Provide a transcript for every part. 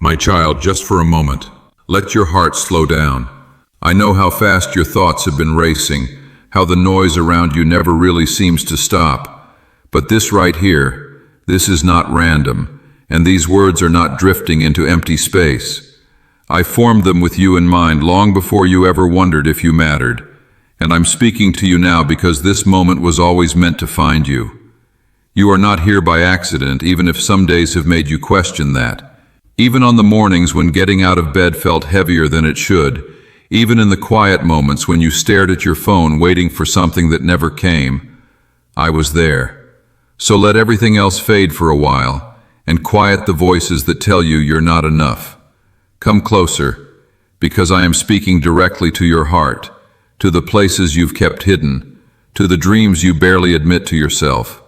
My child, just for a moment, let your heart slow down. I know how fast your thoughts have been racing, how the noise around you never really seems to stop. But this right here, this is not random, and these words are not drifting into empty space. I formed them with you in mind long before you ever wondered if you mattered, and I'm speaking to you now because this moment was always meant to find you. You are not here by accident, even if some days have made you question that. Even on the mornings when getting out of bed felt heavier than it should, even in the quiet moments when you stared at your phone waiting for something that never came, I was there. So let everything else fade for a while, and quiet the voices that tell you you're not enough. Come closer, because I am speaking directly to your heart, to the places you've kept hidden, to the dreams you barely admit to yourself.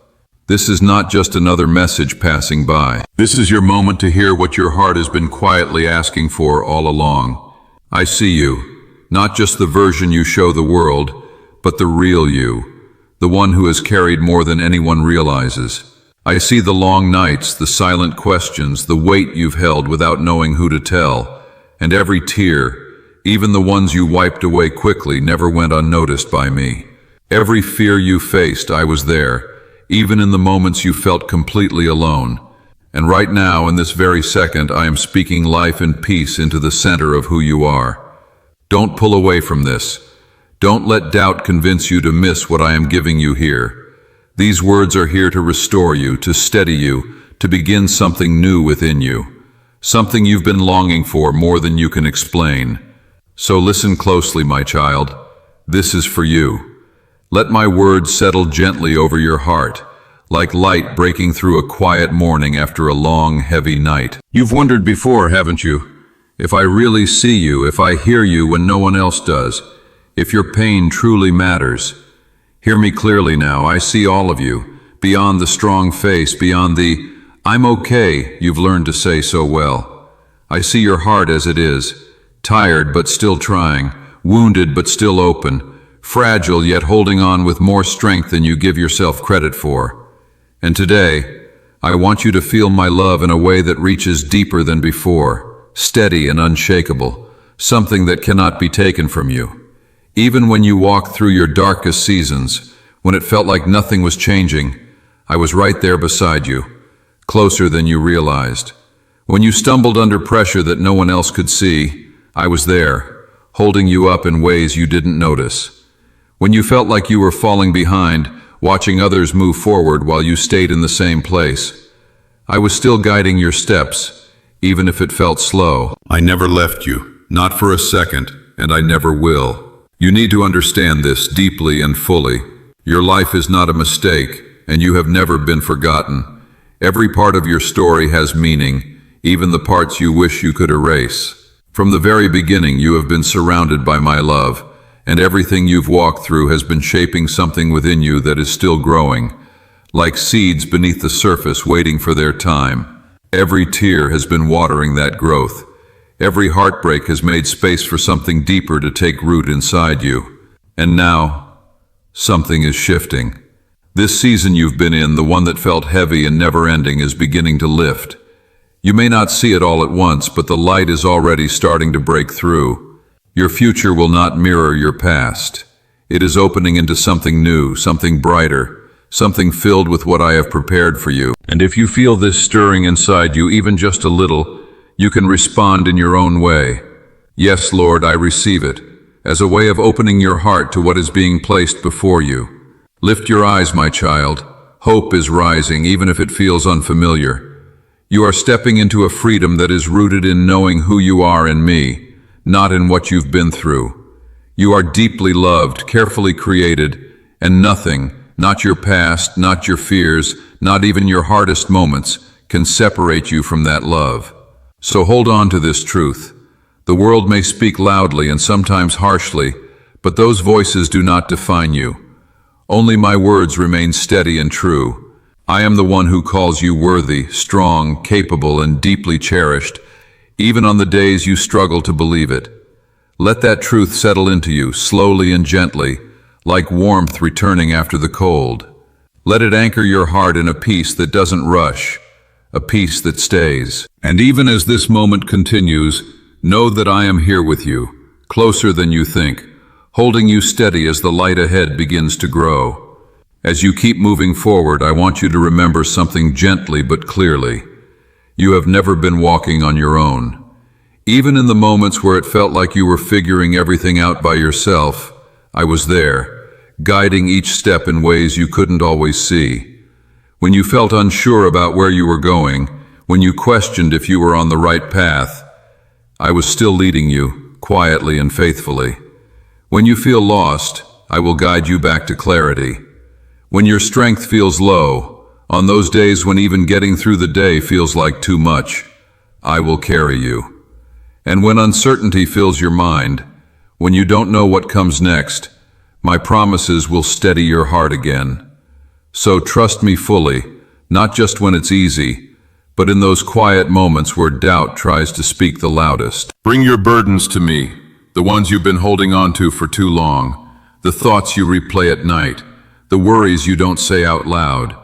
This is not just another message passing by. This is your moment to hear what your heart has been quietly asking for all along. I see you, not just the version you show the world, but the real you, the one who has carried more than anyone realizes. I see the long nights, the silent questions, the weight you've held without knowing who to tell, and every tear, even the ones you wiped away quickly, never went unnoticed by me. Every fear you faced, I was there, even in the moments you felt completely alone. And right now, in this very second, I am speaking life and peace into the center of who you are. Don't pull away from this. Don't let doubt convince you to miss what I am giving you here. These words are here to restore you, to steady you, to begin something new within you. Something you've been longing for more than you can explain. So listen closely, my child. This is for you. Let my words settle gently over your heart, like light breaking through a quiet morning after a long, heavy night. You've wondered before, haven't you? If I really see you, if I hear you when no one else does, if your pain truly matters. Hear me clearly now. I see all of you, beyond the strong face, beyond the "I'm okay" you've learned to say so well. I see your heart as it is, tired but still trying, wounded but still open, fragile yet holding on with more strength than you give yourself credit for. And today, I want you to feel my love in a way that reaches deeper than before, steady and unshakable, something that cannot be taken from you. Even when you walked through your darkest seasons, when it felt like nothing was changing, I was right there beside you, closer than you realized. When you stumbled under pressure that no one else could see, I was there, holding you up in ways you didn't notice. When you felt like you were falling behind, watching others move forward while you stayed in the same place, I was still guiding your steps, even if it felt slow. I never left you, not for a second, and I never will. You need to understand this deeply and fully. Your life is not a mistake, and you have never been forgotten. Every part of your story has meaning, even the parts you wish you could erase. From the very beginning, you have been surrounded by my love, and everything you've walked through has been shaping something within you that is still growing, like seeds beneath the surface waiting for their time. Every tear has been watering that growth. Every heartbreak has made space for something deeper to take root inside you. And now, something is shifting. This season you've been in, the one that felt heavy and never-ending, is beginning to lift. You may not see it all at once, but the light is already starting to break through. Your future will not mirror your past. It is opening into something new, something brighter, something filled with what I have prepared for you. And if you feel this stirring inside you even just a little, you can respond in your own way. Yes, Lord, I receive it, as a way of opening your heart to what is being placed before you. Lift your eyes, my child. Hope is rising, even if it feels unfamiliar. You are stepping into a freedom that is rooted in knowing who you are in me, not in what you've been through. You are deeply loved, carefully created, and nothing, not your past, not your fears, not even your hardest moments, can separate you from that love. So hold on to this truth. The world may speak loudly and sometimes harshly, but those voices do not define you. Only my words remain steady and true. I am the one who calls you worthy, strong, capable, and deeply cherished, even on the days you struggle to believe it. Let that truth settle into you, slowly and gently, like warmth returning after the cold. Let it anchor your heart in a peace that doesn't rush, a peace that stays. And even as this moment continues, know that I am here with you, closer than you think, holding you steady as the light ahead begins to grow. As you keep moving forward, I want you to remember something gently but clearly. You have never been walking on your own. Even in the moments where it felt like you were figuring everything out by yourself, I was there, guiding each step in ways you couldn't always see. When you felt unsure about where you were going, when you questioned if you were on the right path, I was still leading you, quietly and faithfully. When you feel lost, I will guide you back to clarity. When your strength feels low, on those days when even getting through the day feels like too much, I will carry you. And when uncertainty fills your mind, when you don't know what comes next, my promises will steady your heart again. So trust me fully, not just when it's easy, but in those quiet moments where doubt tries to speak the loudest. Bring your burdens to me, the ones you've been holding on to for too long, the thoughts you replay at night, the worries you don't say out loud.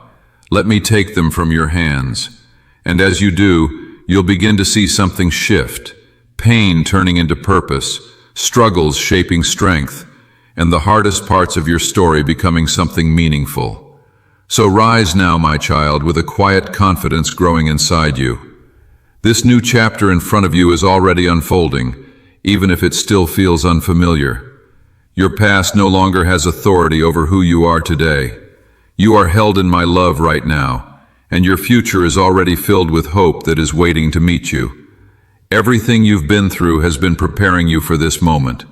Let me take them from your hands. And as you do, you'll begin to see something shift, pain turning into purpose, struggles shaping strength, and the hardest parts of your story becoming something meaningful. So rise now, my child, with a quiet confidence growing inside you. This new chapter in front of you is already unfolding, even if it still feels unfamiliar. Your past no longer has authority over who you are today. You are held in my love right now, and your future is already filled with hope that is waiting to meet you. Everything you've been through has been preparing you for this moment.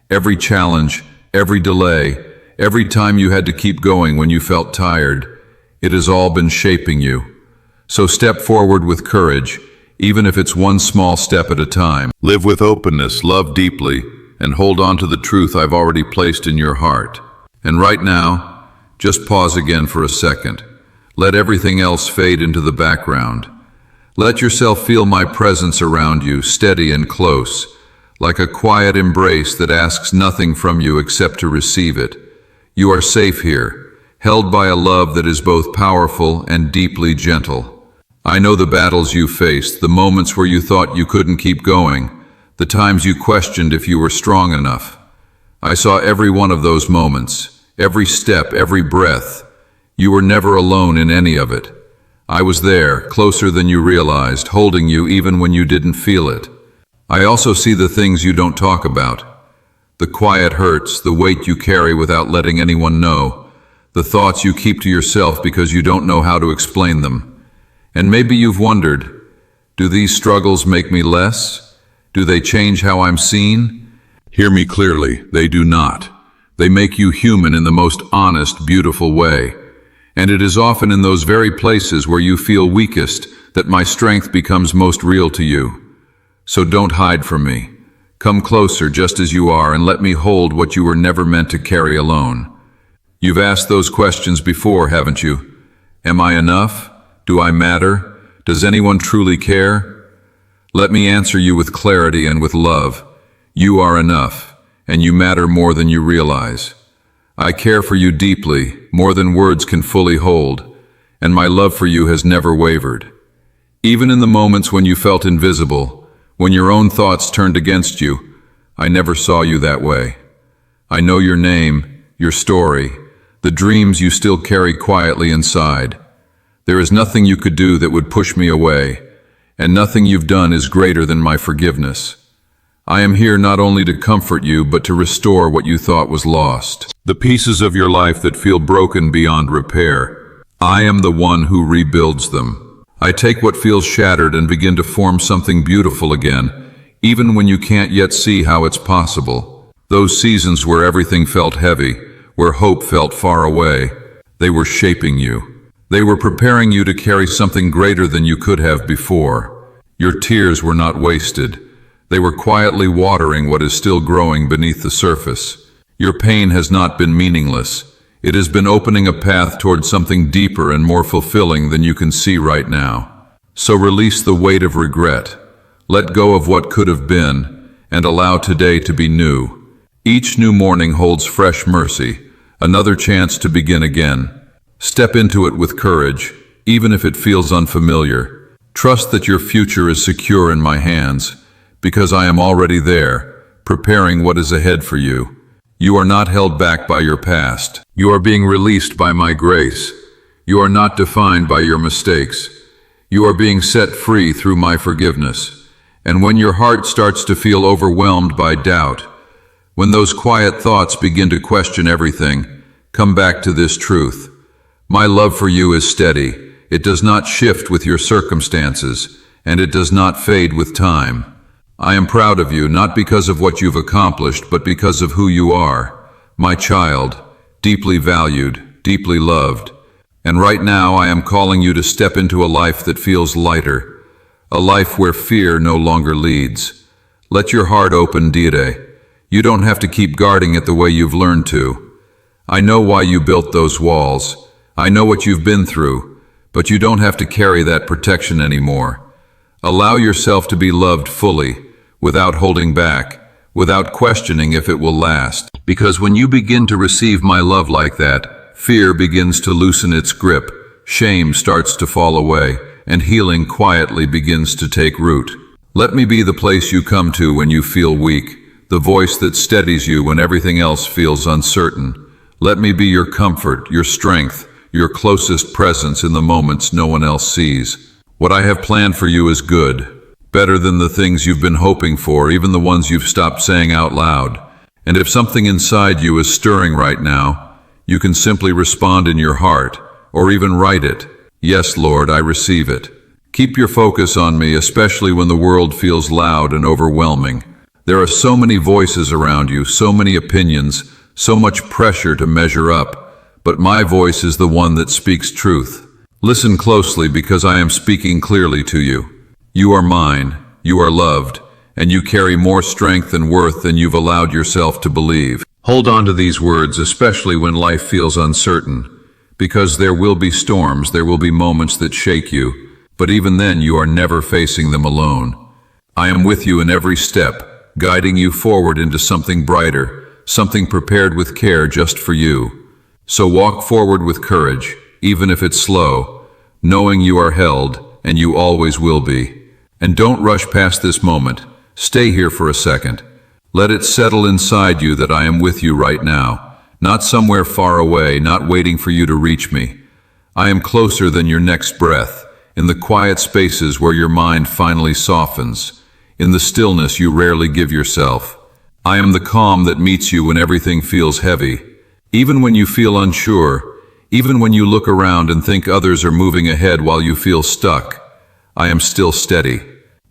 Every challenge, every delay, every time you had to keep going when you felt tired, it has all been shaping you. So step forward with courage, even if it's one small step at a time. Live with openness, love deeply, and hold on to the truth I've already placed in your heart. And right now, just pause again for a second. Let everything else fade into the background. Let yourself feel my presence around you, steady and close, like a quiet embrace that asks nothing from you except to receive it. You are safe here, held by a love that is both powerful and deeply gentle. I know the battles you faced, the moments where you thought you couldn't keep going, the times you questioned if you were strong enough. I saw every one of those moments, every step, every breath. You were never alone in any of it. I was there, closer than you realized, holding you even when you didn't feel it. I also see the things you don't talk about. The quiet hurts, the weight you carry without letting anyone know, the thoughts you keep to yourself because you don't know how to explain them. And maybe you've wondered, do these struggles make me less? Do they change how I'm seen? Hear me clearly, they do not. They make you human in the most honest, beautiful way. And it is often in those very places where you feel weakest that my strength becomes most real to you. So don't hide from me. Come closer just as you are and let me hold what you were never meant to carry alone. You've asked those questions before, haven't you? Am I enough? Do I matter? Does anyone truly care? Let me answer you with clarity and with love. You are enough, and you matter more than you realize. I care for you deeply, more than words can fully hold, and my love for you has never wavered. Even in the moments when you felt invisible, when your own thoughts turned against you, I never saw you that way. I know your name, your story, the dreams you still carry quietly inside. There is nothing you could do that would push me away, and nothing you've done is greater than my forgiveness. I am here not only to comfort you, but to restore what you thought was lost. The pieces of your life that feel broken beyond repair. I am the one who rebuilds them. I take what feels shattered and begin to form something beautiful again, even when you can't yet see how it's possible. Those seasons where everything felt heavy, where hope felt far away, they were shaping you. They were preparing you to carry something greater than you could have before. Your tears were not wasted. They were quietly watering what is still growing beneath the surface. Your pain has not been meaningless. It has been opening a path toward something deeper and more fulfilling than you can see right now. So release the weight of regret. Let go of what could have been, and allow today to be new. Each new morning holds fresh mercy, another chance to begin again. Step into it with courage, even if it feels unfamiliar. Trust that your future is secure in my hands, because I am already there, preparing what is ahead for you. You are not held back by your past. You are being released by my grace. You are not defined by your mistakes. You are being set free through my forgiveness. And when your heart starts to feel overwhelmed by doubt, when those quiet thoughts begin to question everything, come back to this truth. My love for you is steady. It does not shift with your circumstances, and it does not fade with time. I am proud of you, not because of what you've accomplished, but because of who you are. My child, deeply valued, deeply loved. And right now I am calling you to step into a life that feels lighter, a life where fear no longer leads. Let your heart open, Dire. You don't have to keep guarding it the way you've learned to. I know why you built those walls. I know what you've been through. But you don't have to carry that protection anymore. Allow yourself to be loved fully, without holding back, without questioning if it will last. Because when you begin to receive my love like that, fear begins to loosen its grip, shame starts to fall away, and healing quietly begins to take root. Let me be the place you come to when you feel weak, the voice that steadies you when everything else feels uncertain. Let me be your comfort, your strength, your closest presence in the moments no one else sees. What I have planned for you is good, better than the things you've been hoping for, even the ones you've stopped saying out loud. And if something inside you is stirring right now, you can simply respond in your heart, or even write it. Yes, Lord, I receive it. Keep your focus on me, especially when the world feels loud and overwhelming. There are so many voices around you, so many opinions, so much pressure to measure up. But my voice is the one that speaks truth. Listen closely, because I am speaking clearly to you. You are mine, you are loved, and you carry more strength and worth than you've allowed yourself to believe. Hold on to these words, especially when life feels uncertain, because there will be storms, there will be moments that shake you, but even then you are never facing them alone. I am with you in every step, guiding you forward into something brighter, something prepared with care just for you. So walk forward with courage, even if it's slow, knowing you are held, and you always will be. And don't rush past this moment. Stay here for a second. Let it settle inside you that I am with you right now, not somewhere far away, not waiting for you to reach me. I am closer than your next breath, in the quiet spaces where your mind finally softens, in the stillness you rarely give yourself. I am the calm that meets you when everything feels heavy. Even when you feel unsure, even when you look around and think others are moving ahead while you feel stuck, I am still steady.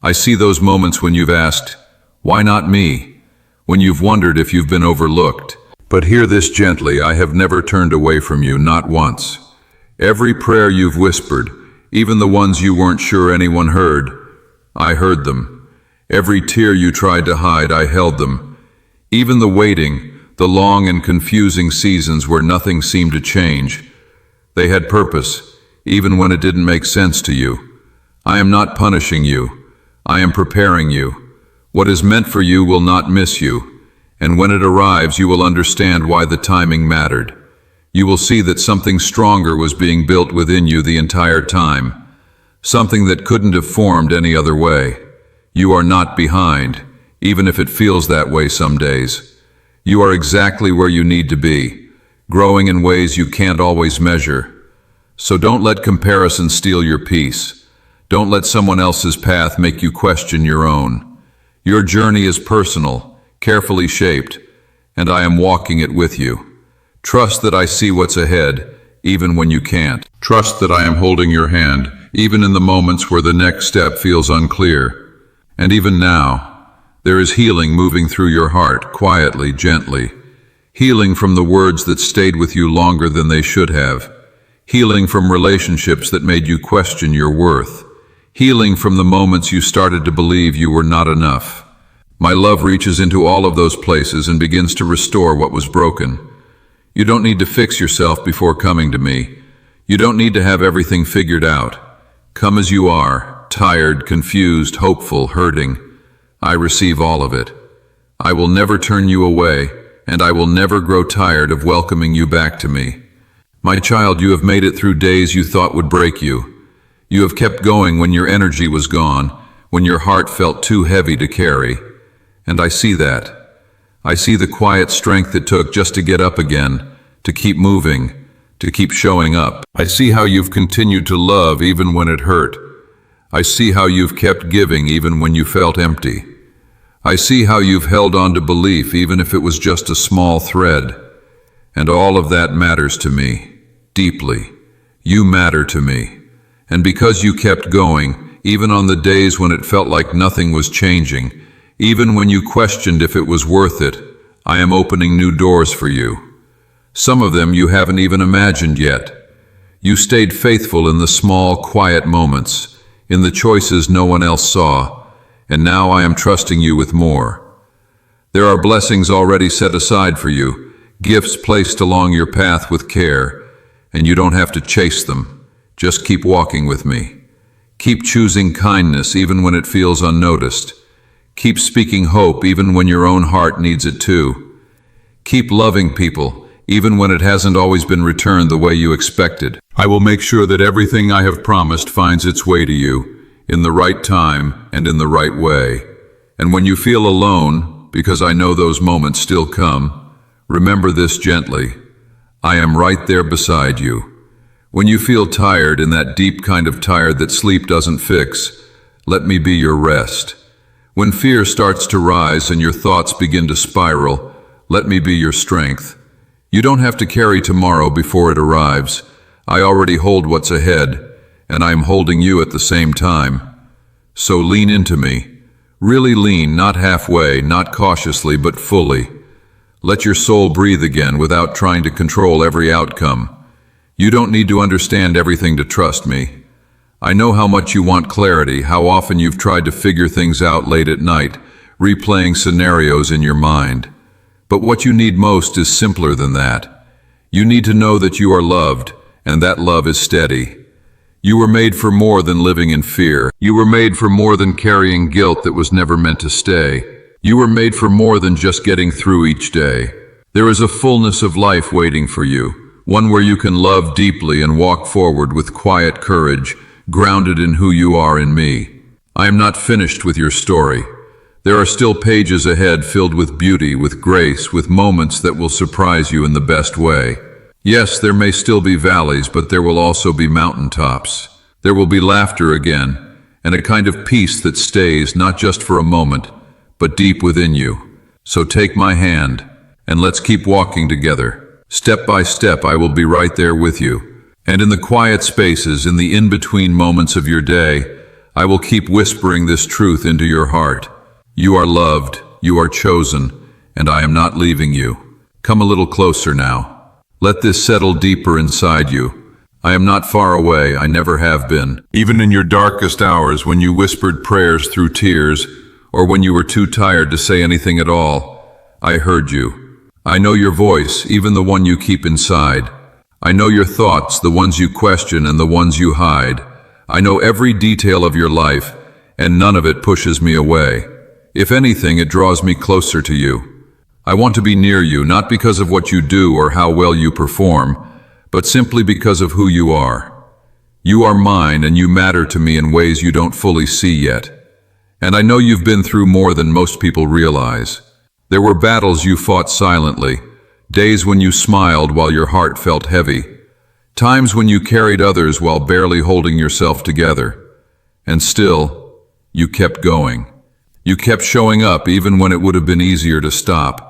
I see those moments when you've asked, why not me? When you've wondered if you've been overlooked. But hear this gently, I have never turned away from you, not once. Every prayer you've whispered, even the ones you weren't sure anyone heard, I heard them. Every tear you tried to hide, I held them. Even the waiting, the long and confusing seasons where nothing seemed to change, they had purpose, even when it didn't make sense to you. I am not punishing you. I am preparing you. What is meant for you will not miss you, and when it arrives, you will understand why the timing mattered. You will see that something stronger was being built within you the entire time, something that couldn't have formed any other way. You are not behind, even if it feels that way some days. You are exactly where you need to be, growing in ways you can't always measure. So don't let comparison steal your peace. Don't let someone else's path make you question your own. Your journey is personal, carefully shaped, and I am walking it with you. Trust that I see what's ahead, even when you can't. Trust that I am holding your hand, even in the moments where the next step feels unclear. And even now, there is healing moving through your heart, quietly, gently. Healing from the words that stayed with you longer than they should have. Healing from relationships that made you question your worth. Healing from the moments you started to believe you were not enough. My love reaches into all of those places and begins to restore what was broken. You don't need to fix yourself before coming to me. You don't need to have everything figured out. Come as you are, tired, confused, hopeful, hurting. I receive all of it. I will never turn you away, and I will never grow tired of welcoming you back to me. My child, you have made it through days you thought would break you. You have kept going when your energy was gone, when your heart felt too heavy to carry. And I see that. I see the quiet strength it took just to get up again, to keep moving, to keep showing up. I see how you've continued to love even when it hurt. I see how you've kept giving even when you felt empty. I see how you've held on to belief even if it was just a small thread. And all of that matters to me, deeply. You matter to me. And because you kept going, even on the days when it felt like nothing was changing, even when you questioned if it was worth it, I am opening new doors for you. Some of them you haven't even imagined yet. You stayed faithful in the small, quiet moments, in the choices no one else saw, and now I am trusting you with more. There are blessings already set aside for you, gifts placed along your path with care, and you don't have to chase them. Just keep walking with me. Keep choosing kindness even when it feels unnoticed. Keep speaking hope even when your own heart needs it too. Keep loving people even when it hasn't always been returned the way you expected. I will make sure that everything I have promised finds its way to you, in the right time and in the right way. And when you feel alone, because I know those moments still come, remember this gently. I am right there beside you. When you feel tired, in that deep kind of tired that sleep doesn't fix, let me be your rest. When fear starts to rise and your thoughts begin to spiral, let me be your strength. You don't have to carry tomorrow before it arrives. I already hold what's ahead, and I am holding you at the same time. So lean into me. Really lean, not halfway, not cautiously, but fully. Let your soul breathe again without trying to control every outcome. You don't need to understand everything to trust me. I know how much you want clarity, how often you've tried to figure things out late at night, replaying scenarios in your mind. But what you need most is simpler than that. You need to know that you are loved, and that love is steady. You were made for more than living in fear. You were made for more than carrying guilt that was never meant to stay. You were made for more than just getting through each day. There is a fullness of life waiting for you, one where you can love deeply and walk forward with quiet courage, grounded in who you are in me. I am not finished with your story. There are still pages ahead filled with beauty, with grace, with moments that will surprise you in the best way. Yes, there may still be valleys, but there will also be mountaintops. There will be laughter again, and a kind of peace that stays not just for a moment, but deep within you. So take my hand, and let's keep walking together. Step by step, I will be right there with you. And in the quiet spaces, in the in-between moments of your day, I will keep whispering this truth into your heart. You are loved, you are chosen, and I am not leaving you. Come a little closer now. Let this settle deeper inside you. I am not far away, I never have been. Even in your darkest hours, when you whispered prayers through tears, or when you were too tired to say anything at all, I heard you. I know your voice, even the one you keep inside. I know your thoughts, the ones you question and the ones you hide. I know every detail of your life, and none of it pushes me away. If anything, it draws me closer to you. I want to be near you, not because of what you do or how well you perform, but simply because of who you are. You are mine, and you matter to me in ways you don't fully see yet. And I know you've been through more than most people realize. There were battles you fought silently, days when you smiled while your heart felt heavy, times when you carried others while barely holding yourself together. And still, you kept going. You kept showing up even when it would have been easier to stop.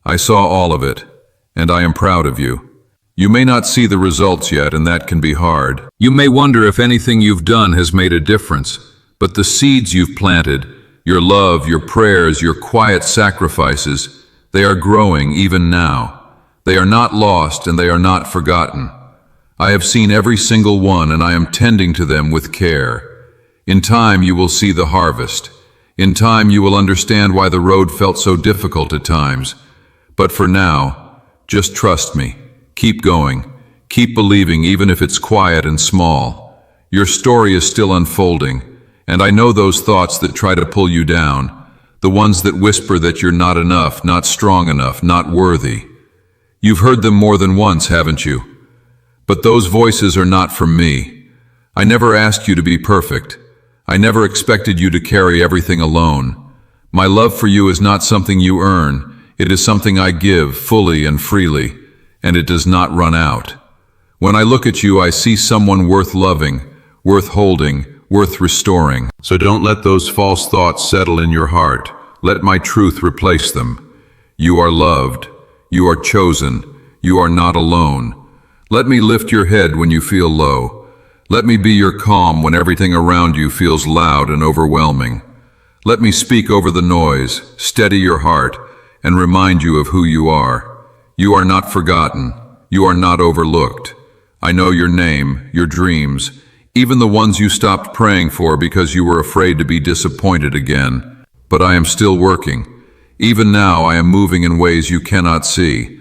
I saw all of it, and I am proud of you. You may not see the results yet, and that can be hard. You may wonder if anything you've done has made a difference, but the seeds you've planted, your love, your prayers, your quiet sacrifices, they are growing even now. They are not lost and they are not forgotten. I have seen every single one, and I am tending to them with care. In time you will see the harvest. In time you will understand why the road felt so difficult at times. But for now, just trust me. Keep going. Keep believing even if it's quiet and small. Your story is still unfolding, and I know those thoughts that try to pull you down, the ones that whisper that you're not enough, not strong enough, not worthy. You've heard them more than once, haven't you? But those voices are not from me. I never asked you to be perfect. I never expected you to carry everything alone. My love for you is not something you earn. It is something I give fully and freely, and it does not run out. When I look at you, I see someone worth loving, worth holding, worth restoring. So don't let those false thoughts settle in your heart. Let my truth replace them. You are loved. You are chosen. You are not alone. Let me lift your head when you feel low. Let me be your calm when everything around you feels loud and overwhelming. Let me speak over the noise, steady your heart, and remind you of who you are. You are not forgotten. You are not overlooked. I know your name, your dreams, even the ones you stopped praying for because you were afraid to be disappointed again. But I am still working. Even now I am moving in ways you cannot see.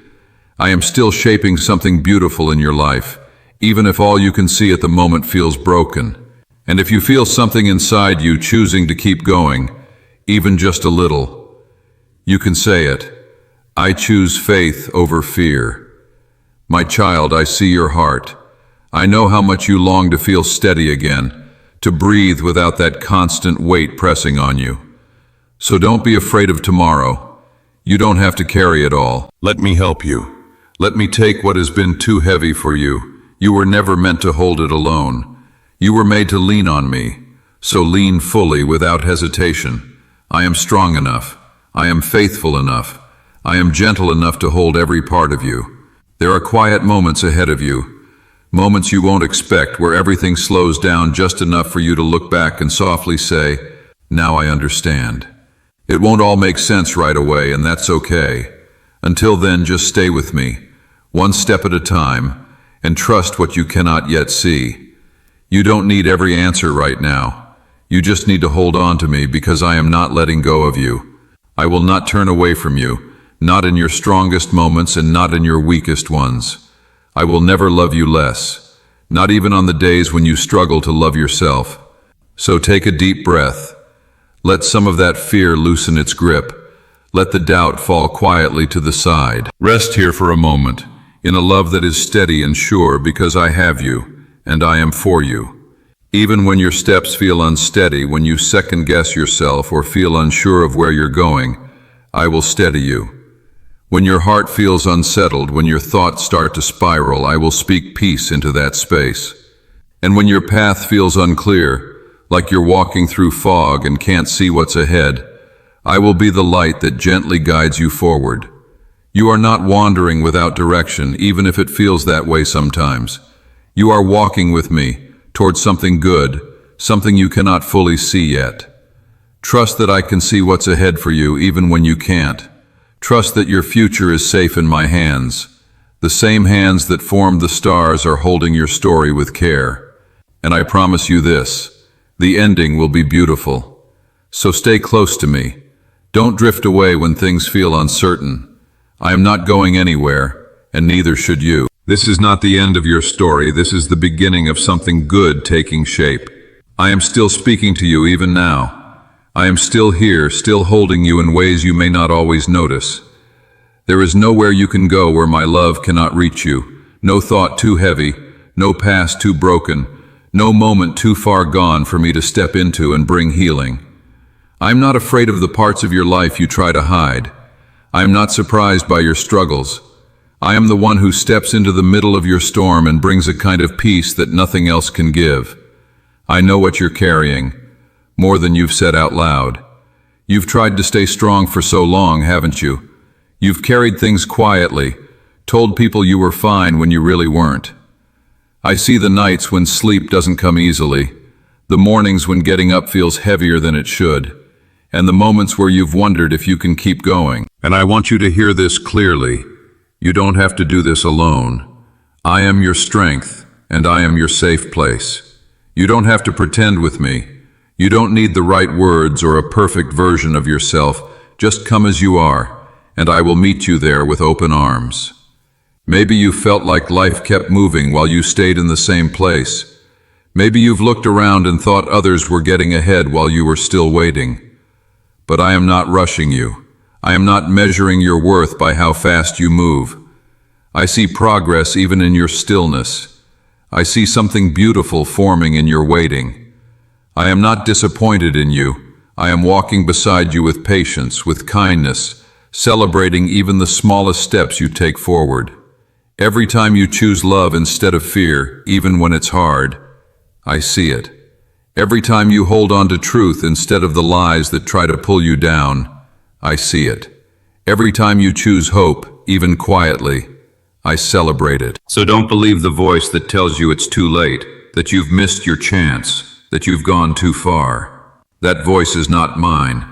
I am still shaping something beautiful in your life, even if all you can see at the moment feels broken. And if you feel something inside you choosing to keep going, even just a little, you can say it. I choose faith over fear. My child, I see your heart. I know how much you long to feel steady again, to breathe without that constant weight pressing on you. So don't be afraid of tomorrow. You don't have to carry it all. Let me help you. Let me take what has been too heavy for you. You were never meant to hold it alone. You were made to lean on me. So lean fully without hesitation. I am strong enough. I am faithful enough. I am gentle enough to hold every part of you. There are quiet moments ahead of you, moments you won't expect where everything slows down just enough for you to look back and softly say, now I understand. It won't all make sense right away, and that's okay. Until then, just stay with me, one step at a time, and trust what you cannot yet see. You don't need every answer right now. You just need to hold on to me because I am not letting go of you. I will not turn away from you. Not in your strongest moments and not in your weakest ones. I will never love you less, not even on the days when you struggle to love yourself. So take a deep breath. Let some of that fear loosen its grip. Let the doubt fall quietly to the side. Rest here for a moment, in a love that is steady and sure because I have you, and I am for you. Even when your steps feel unsteady, when you second-guess yourself or feel unsure of where you're going, I will steady you. When your heart feels unsettled, when your thoughts start to spiral, I will speak peace into that space. And when your path feels unclear, like you're walking through fog and can't see what's ahead, I will be the light that gently guides you forward. You are not wandering without direction, even if it feels that way sometimes. You are walking with me towards something good, something you cannot fully see yet. Trust that I can see what's ahead for you even when you can't. Trust that your future is safe in my hands. The same hands that formed the stars are holding your story with care. And I promise you this, the ending will be beautiful. So stay close to me. Don't drift away when things feel uncertain. I am not going anywhere, and neither should you. This is not the end of your story. This is the beginning of something good taking shape. I am still speaking to you even now. I am still here, still holding you in ways you may not always notice. There is nowhere you can go where my love cannot reach you. No thought too heavy, no past too broken, no moment too far gone for me to step into and bring healing. I am not afraid of the parts of your life you try to hide. I am not surprised by your struggles. I am the one who steps into the middle of your storm and brings a kind of peace that nothing else can give. I know what you're carrying. More than you've said out loud. You've tried to stay strong for so long, haven't you? You've carried things quietly, told people you were fine when you really weren't. I see the nights when sleep doesn't come easily, the mornings when getting up feels heavier than it should, and the moments where you've wondered if you can keep going. And I want you to hear this clearly. You don't have to do this alone. I am your strength, and I am your safe place. You don't have to pretend with me. You don't need the right words or a perfect version of yourself. Just come as you are, and I will meet you there with open arms. Maybe you felt like life kept moving while you stayed in the same place. Maybe you've looked around and thought others were getting ahead while you were still waiting. But I am not rushing you. I am not measuring your worth by how fast you move. I see progress even in your stillness. I see something beautiful forming in your waiting. I am not disappointed in you. I am walking beside you with patience, with kindness, celebrating even the smallest steps you take forward. Every time you choose love instead of fear, even when it's hard, I see it. Every time you hold on to truth instead of the lies that try to pull you down, I see it. Every time you choose hope, even quietly, I celebrate it. So don't believe the voice that tells you it's too late, that you've missed your chance, that you've gone too far. That voice is not mine.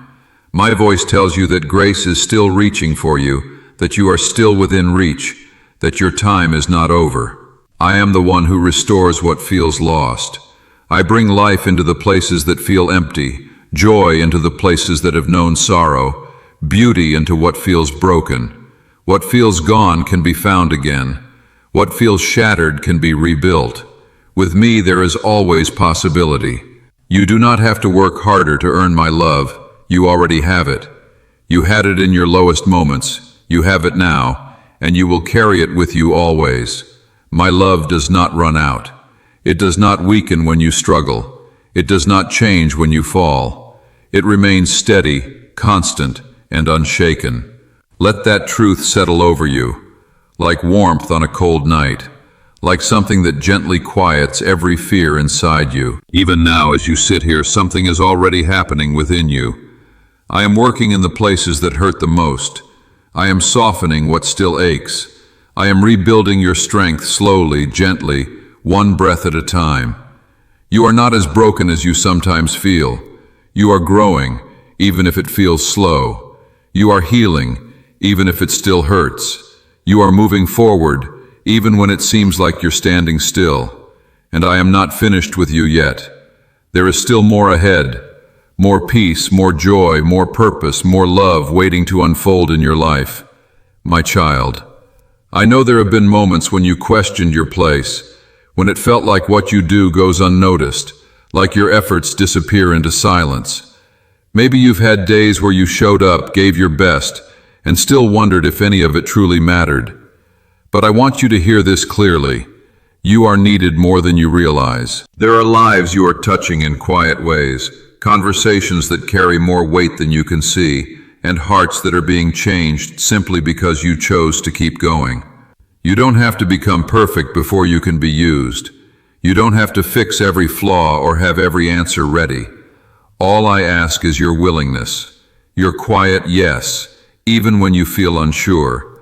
My voice tells you that grace is still reaching for you, that you are still within reach, that your time is not over. I am the one who restores what feels lost. I bring life into the places that feel empty, joy into the places that have known sorrow, beauty into what feels broken. What feels gone can be found again. What feels shattered can be rebuilt. With me there is always possibility. You do not have to work harder to earn my love. You already have it. You had it in your lowest moments. You have it now, and you will carry it with you always. My love does not run out. It does not weaken when you struggle. It does not change when you fall. It remains steady, constant, and unshaken. Let that truth settle over you, like warmth on a cold night, like something that gently quiets every fear inside you. Even now, as you sit here, something is already happening within you. I am working in the places that hurt the most. I am softening what still aches. I am rebuilding your strength slowly, gently, one breath at a time. You are not as broken as you sometimes feel. You are growing, even if it feels slow. You are healing, even if it still hurts. You are moving forward, even when it seems like you're standing still. And I am not finished with you yet. There is still more ahead. More peace, more joy, more purpose, more love waiting to unfold in your life. My child, I know there have been moments when you questioned your place, when it felt like what you do goes unnoticed, like your efforts disappear into silence. Maybe you've had days where you showed up, gave your best, and still wondered if any of it truly mattered. But I want you to hear this clearly. You are needed more than you realize. There are lives you are touching in quiet ways, conversations that carry more weight than you can see, and hearts that are being changed simply because you chose to keep going. You don't have to become perfect before you can be used. You don't have to fix every flaw or have every answer ready. All I ask is your willingness, your quiet yes, even when you feel unsure.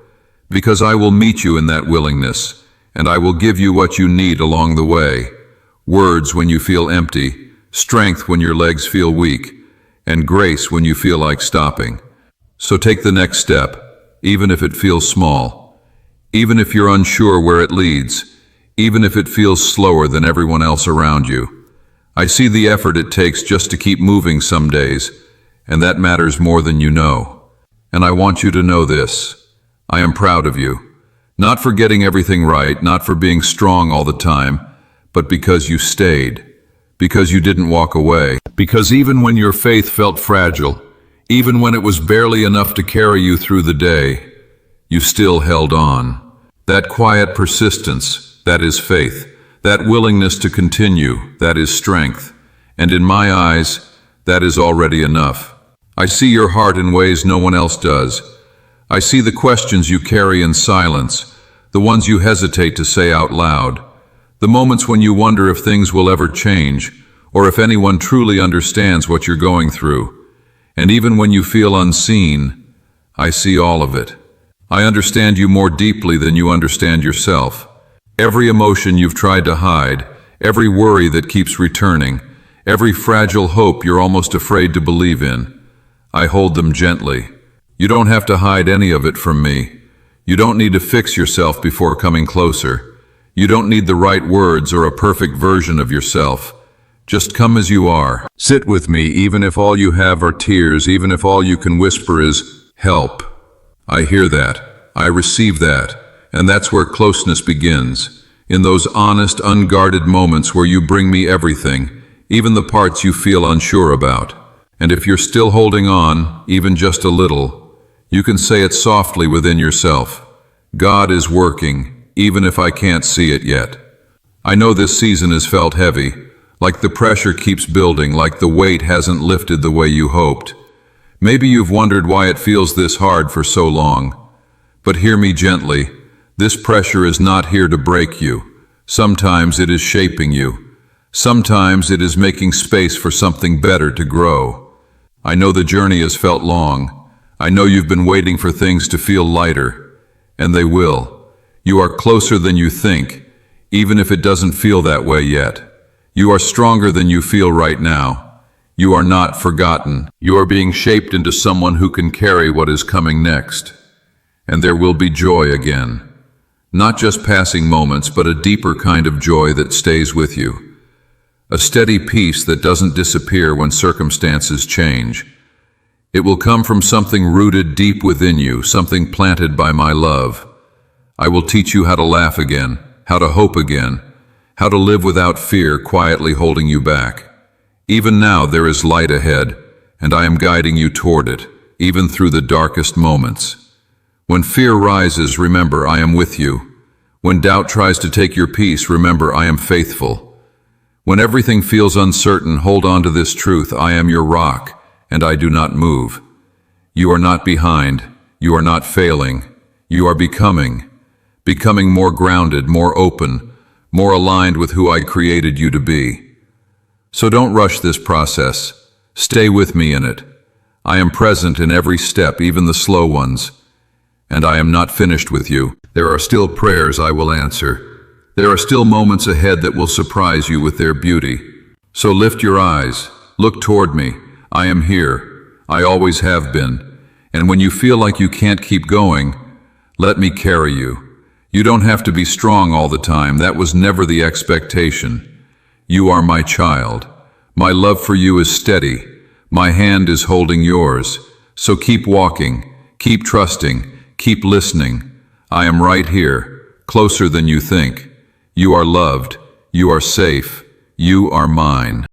Because I will meet you in that willingness, and I will give you what you need along the way. Words when you feel empty, strength when your legs feel weak, and grace when you feel like stopping. So take the next step, even if it feels small. Even if you're unsure where it leads, even if it feels slower than everyone else around you. I see the effort it takes just to keep moving some days, and that matters more than you know. And I want you to know this. I am proud of you. Not for getting everything right, not for being strong all the time, but because you stayed, because you didn't walk away, because even when your faith felt fragile, even when it was barely enough to carry you through the day, you still held on. That quiet persistence, that is faith. That willingness to continue, that is strength. And in my eyes, that is already enough. I see your heart in ways no one else does. I see the questions you carry in silence, the ones you hesitate to say out loud, the moments when you wonder if things will ever change, or if anyone truly understands what you're going through. And even when you feel unseen, I see all of it. I understand you more deeply than you understand yourself. Every emotion you've tried to hide, every worry that keeps returning, every fragile hope you're almost afraid to believe in, I hold them gently. You don't have to hide any of it from me. You don't need to fix yourself before coming closer. You don't need the right words or a perfect version of yourself. Just come as you are. Sit with me, even if all you have are tears, even if all you can whisper is, help. I hear that. I receive that. And that's where closeness begins. In those honest, unguarded moments where you bring me everything, even the parts you feel unsure about. And if you're still holding on, even just a little, you can say it softly within yourself. God is working, even if I can't see it yet. I know this season has felt heavy, like the pressure keeps building, like the weight hasn't lifted the way you hoped. Maybe you've wondered why it feels this hard for so long. But hear me gently. This pressure is not here to break you. Sometimes it is shaping you. Sometimes it is making space for something better to grow. I know the journey has felt long. I know you've been waiting for things to feel lighter. And they will. You are closer than you think, even if it doesn't feel that way yet. You are stronger than you feel right now. You are not forgotten. You are being shaped into someone who can carry what is coming next. And there will be joy again. Not just passing moments, but a deeper kind of joy that stays with you. A steady peace that doesn't disappear when circumstances change. It will come from something rooted deep within you, something planted by my love. I will teach you how to laugh again, how to hope again, how to live without fear quietly holding you back. Even now there is light ahead, and I am guiding you toward it, even through the darkest moments. When fear rises, remember I am with you. When doubt tries to take your peace, remember I am faithful. When everything feels uncertain, hold on to this truth: I am your rock, and I do not move. You are not behind. You are not failing. You are becoming more grounded, more open, more aligned with who I created you to be. So don't rush this process. Stay with me in it. I am present in every step, even the slow ones. And I am not finished with you. There are still prayers I will answer. There are still moments ahead that will surprise you with their beauty. So lift your eyes. Look toward me. I am here. I always have been. And when you feel like you can't keep going, let me carry you. You don't have to be strong all the time. That was never the expectation. You are my child. My love for you is steady. My hand is holding yours. So keep walking. Keep trusting. Keep listening. I am right here, closer than you think. You are loved. You are safe. You are mine.